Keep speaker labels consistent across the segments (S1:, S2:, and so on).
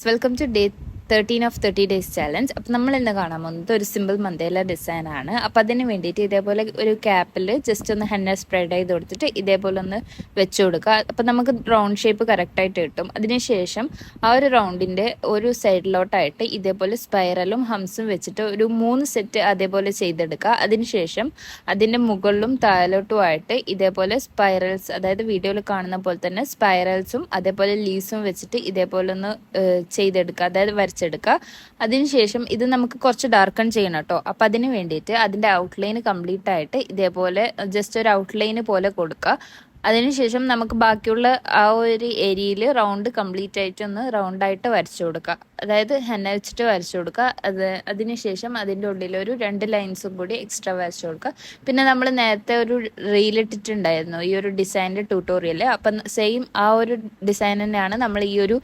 S1: Welcome to day 13 of 30 days challenge. അപ്പം നമ്മൾ ഇന്ന് കാണാൻ പോകുന്നത് ഒരു സിമ്പിൾ മന്ദേല ഡിസൈനാണ്. അപ്പം അതിന് വേണ്ടിയിട്ട് ഇതേപോലെ ഒരു ക്യാപ്പിൽ ജസ്റ്റ് ഒന്ന് ഹെന്ന സ്പ്രെഡ് ചെയ്ത് കൊടുത്തിട്ട് ഇതേപോലെ ഒന്ന് വെച്ച് കൊടുക്കുക. അപ്പം നമുക്ക് റൗണ്ട് ഷേപ്പ് കറക്റ്റായിട്ട് കിട്ടും. അതിനുശേഷം ആ ഒരു റൗണ്ടിൻ്റെ ഒരു സൈഡിലോട്ടായിട്ട് ഇതേപോലെ സ്പൈറലും ഹംസും വെച്ചിട്ട് ഒരു 3 സെറ്റ് അതേപോലെ ചെയ്തെടുക്കുക. അതിനുശേഷം അതിൻ്റെ മുകളിലും താഴോട്ടുമായിട്ട് ഇതേപോലെ സ്പൈറൽസ്, അതായത് വീഡിയോയിൽ കാണുന്ന പോലെ തന്നെ സ്പൈറൽസും അതേപോലെ ലീവ്സും വെച്ചിട്ട് ഇതേപോലെ ഒന്ന് ചെയ്തെടുക്കുക, അതായത് വരച്ചെടുക്കുക. അതിനുശേഷം ഇത് നമുക്ക് കുറച്ച് ഡാർക്കൺ ചെയ്യണം കേട്ടോ. അപ്പം അതിന് വേണ്ടിയിട്ട് അതിൻ്റെ ഔട്ട്ലൈൻ കംപ്ലീറ്റ് ആയിട്ട് ഇതേപോലെ ജസ്റ്റ് ഒരു ഔട്ട്ലൈന് പോലെ കൊടുക്കുക. അതിനുശേഷം നമുക്ക് ബാക്കിയുള്ള ആ ഒരു ഏരിയയിൽ റൗണ്ട് കംപ്ലീറ്റ് ആയിട്ടൊന്ന് റൗണ്ടായിട്ട് വരച്ചു കൊടുക്കുക, അതായത് ഹെന്ന വെച്ചിട്ട് വരച്ചു കൊടുക്കുക. അതിനുശേഷം അതിൻ്റെ ഉള്ളിൽ ഒരു 2 ലൈൻസും കൂടി എക്സ്ട്രാ വരച്ചു കൊടുക്കുക. പിന്നെ നമ്മൾ നേരത്തെ ഒരു റീൽ ഇട്ടിട്ടുണ്ടായിരുന്നു ഈ ഒരു ഡിസൈനിൻ്റെ ട്യൂട്ടോറിയൽ. അപ്പം സെയിം ആ ഒരു ഡിസൈൻ തന്നെയാണ് നമ്മൾ ഈ ഒരു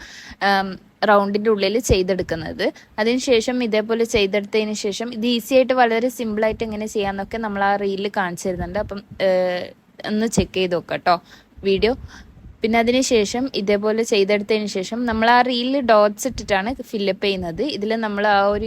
S1: റൗണ്ടിൻ്റെ ഉള്ളിൽ ചെയ്തെടുക്കുന്നത്. അതിനുശേഷം ഇതേപോലെ ചെയ്തെടുത്തതിന് ശേഷം ഇത് ഈസി ആയിട്ട് വളരെ സിമ്പിളായിട്ട് എങ്ങനെ ചെയ്യാമെന്നൊക്കെ നമ്മൾ ആ റീലിൽ കാണിച്ചു തരുന്നുണ്ട്. അപ്പം ഒന്ന് ചെക്ക് ചെയ്ത് നോക്കാം കേട്ടോ വീഡിയോ. പിന്നെ അതിന് ശേഷം ഇതേപോലെ ചെയ്തെടുത്തതിന് ശേഷം നമ്മൾ ആ റീലിൽ ഡോട്ട്സ് ഇട്ടിട്ടാണ് ഫില്ലപ്പ് ചെയ്യുന്നത്. ഇതിൽ നമ്മൾ ആ ഒരു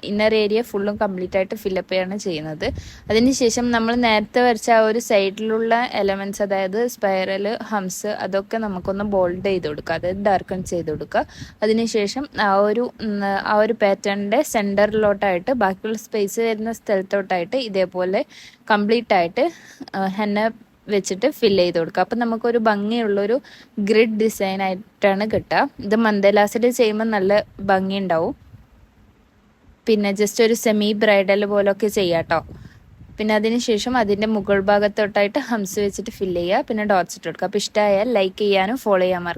S1: ഇന്നർ ഏരിയ ഫുള്ളും കംപ്ലീറ്റ് ആയിട്ട് ഫില്ലപ്പ് ചെയ്യാണ് ചെയ്യുന്നത്. അതിനുശേഷം നമ്മൾ നേരത്തെ വരച്ച ആ ഒരു സൈഡിലുള്ള എലമെൻറ്റ്സ്, അതായത് സ്പൈറൽ, ഹംസ്, അതൊക്കെ നമുക്കൊന്ന് ബോൾഡ് ചെയ്ത് കൊടുക്കുക, അതായത് ഡാർക്കൺ ചെയ്ത് കൊടുക്കുക. അതിനുശേഷം ആ ഒരു പാറ്റേണിൻ്റെ സെൻറ്ററിലോട്ടായിട്ട് ബാക്കിയുള്ള സ്പേസ് വരുന്ന സ്ഥലത്തോട്ടായിട്ട് ഇതേപോലെ കംപ്ലീറ്റ് ആയിട്ട് ഹെന്ന വെച്ചിട്ട് ഫില്ല് ചെയ്ത് കൊടുക്കുക. അപ്പം നമുക്കൊരു ഭംഗിയുള്ളൊരു ഗ്രിഡ് ഡിസൈൻ ആയിട്ടാണ് കിട്ടുക. ഇത് മന്ദലാസിൽ ചെയ്യുമ്പോൾ നല്ല ഭംഗി ഉണ്ടാവും. പിന്നെ ജസ്റ്റ് ഒരു സെമി ബ്രൈഡൽ പോലൊക്കെ ചെയ്യാം കേട്ടോ. പിന്നെ അതിന് ശേഷം അതിൻ്റെ മുകൾ ഭാഗത്തോട്ടായിട്ട് ഹംസ് വെച്ചിട്ട് ഫില്ല് ചെയ്യുക, പിന്നെ ഡോട്ട്സ് ഇട്ട് കൊടുക്കുക. അപ്പോൾ ഇഷ്ടമായാൽ ലൈക്ക് ചെയ്യാനും ഫോളോ ചെയ്യാൻ മറക്കും.